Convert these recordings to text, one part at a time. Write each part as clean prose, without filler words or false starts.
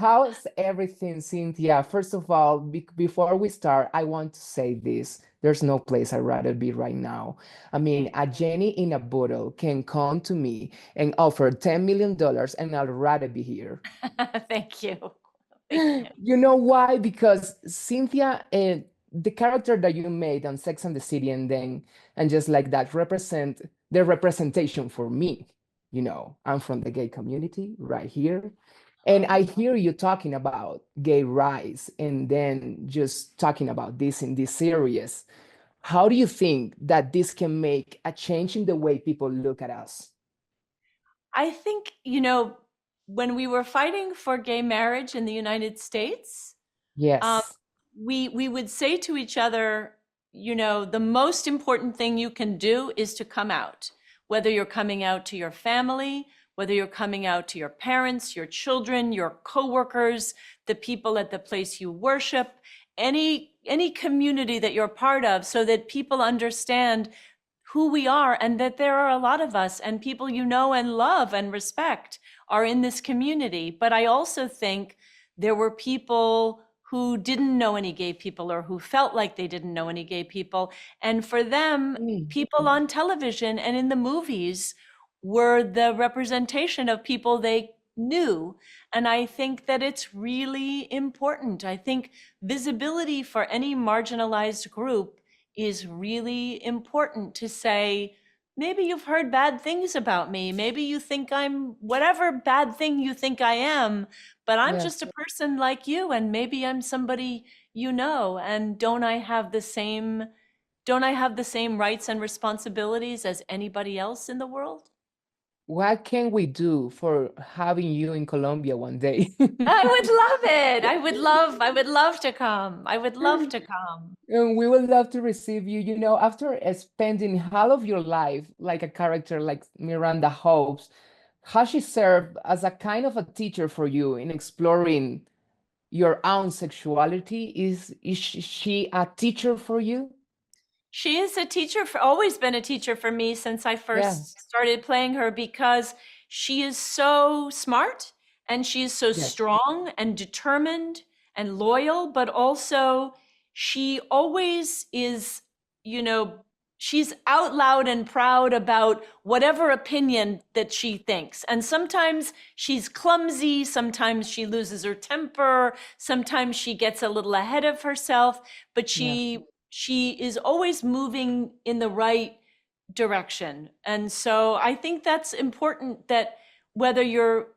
How's everything, Cynthia? First of all, before we start, I want to say this. There's no place I'd rather be right now. I mean, a Jenny in a bottle can come to me and offer $10 million, and I'd rather be here. Thank you. Thank you. You know why? Because Cynthia, the character that you made on Sex and the City, and just like that, represent the representation for me. I'm from the gay community right here. And I hear you talking about gay rights and then just talking about this in this series. How do you think that this can make a change in the way people look at us? I think, when we were fighting for gay marriage in the United States, um, Yes. we would say to each other, the most important thing you can do is to come out, whether you're coming out to your family, whether you're coming out to your parents, your children, your coworkers, the people at the place you worship, any community that you're part of, so that people understand who we are and that there are a lot of us, and people you know and love and respect are in this community. But I also think there were people who didn't know any gay people, or who felt like they didn't know any gay people. And for them, Mm. people on television and in the movies were the representation of people they knew. And I think that it's really important. I think visibility for any marginalized group is really important, to say, maybe you've heard bad things about me. Maybe you think I'm whatever bad thing you think I am, but I'm Yes. just a person like you, and maybe I'm somebody and don't I have the same rights and responsibilities as anybody else in the world? What can we do for having you in Colombia one day? I would love it. I would love to come. I would love to come. And we would love to receive you. After spending half of your life like a character like Miranda Hobbs, how she served as a kind of a teacher for you in exploring your own sexuality. Is she a teacher for you? She is a teacher always been a teacher for me since I Yeah. first started playing her, because she is so smart and she is so Yes. strong and determined and loyal, but also she always is, you know, she's out loud and proud about whatever opinion that she thinks. And sometimes she's clumsy, sometimes she loses her temper, sometimes she gets a little ahead of herself, but Yeah. she is always moving in the right direction. And so I think that's important, that whether you're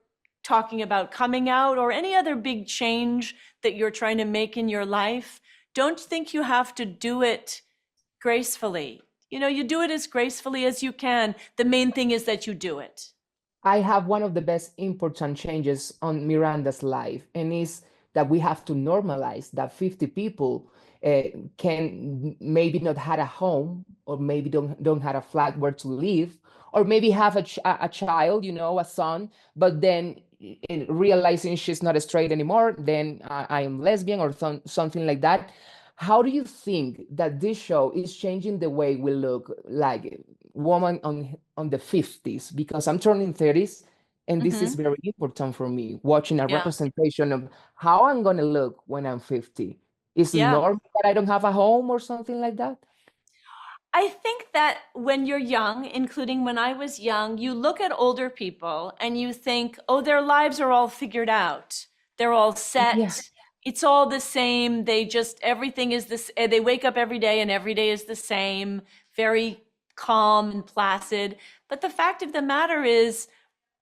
talking about coming out or any other big change that you're trying to make in your life, don't think you have to do it gracefully. You do it as gracefully as you can. The main thing is that you do it. I have one of the best important changes on Miranda's life, and is that we have to normalize that 50 people can maybe not have a home, or maybe don't have a flat where to live, or maybe have a child, a son, but then in realizing she's not straight anymore, then I am lesbian or something like that. How do you think that this show is changing the way we look like woman on the 50s? Because I'm turning 30s, and this is Hmm. very important for me, watching a Yeah. representation of how I'm going to look when I'm 50. Is Yeah. normal that I don't have a home or something like that? I think that when you're young, including when I was young, you look at older people and you think, oh, their lives are all figured out. They're all Yeah. set. It's all the same. Everything is this. They wake up every day and every day is the same, very calm and placid. But the fact of the matter is,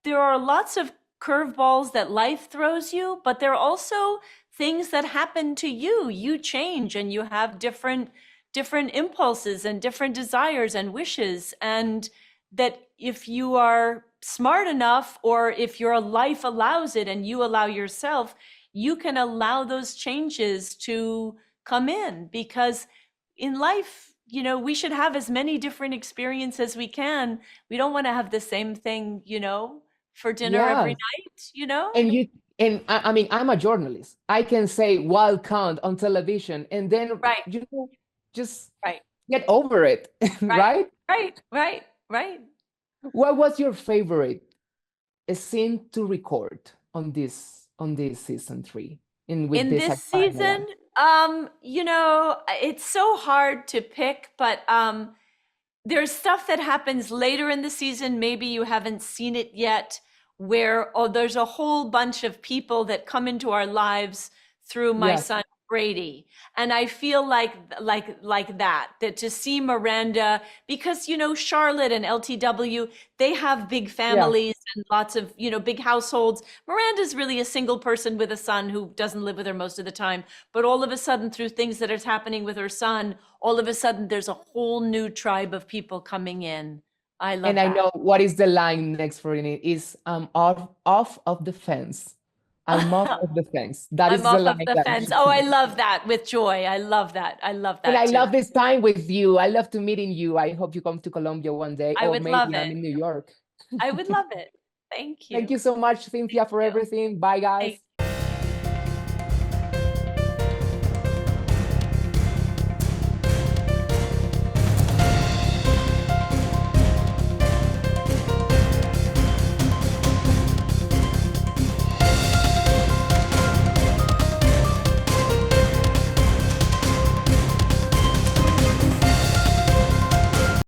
there are lots of curveballs that life throws you, but there are also things that happen to you. You change and you have different impulses and different desires and wishes. And that if you are smart enough, or if your life allows it and you allow yourself, you can allow those changes to come in. Because in life, we should have as many different experiences as we can. We don't want to have the same thing, for dinner every Yeah. night. And I mean, I'm a journalist. I can say wild count on television, and then, Right, just right, get over it, right, right? right, right, right. What was your favorite scene to record on this season 3 and with In this this final season, one? you know, it's so hard to pick, but there's stuff that happens later in the season. Maybe you haven't seen it yet, where there's a whole bunch of people that come into our lives through my Yes. son Brady. And I feel like that to see Miranda, because, you know, Charlotte and LTW, they have big families and lots of, you know, big households. Miranda's really a single person with a son who doesn't live with her most of the time. But all of a sudden, through things that are happening with her son, all of a sudden there's a whole new tribe of people coming in. I love And that. I know what is the line next for it is off of the fence. I'm off of the fence. That I'm is the off of line the that fence. Oh, I love that with joy. I love that. I love and I that too. love this time with you. I love to meeting you. I hope you come to Colombia one day, I or would love maybe I'm it. in New York. I would love it. Thank you. Thank you so much, Cynthia, for you. everything. Bye, guys. Thank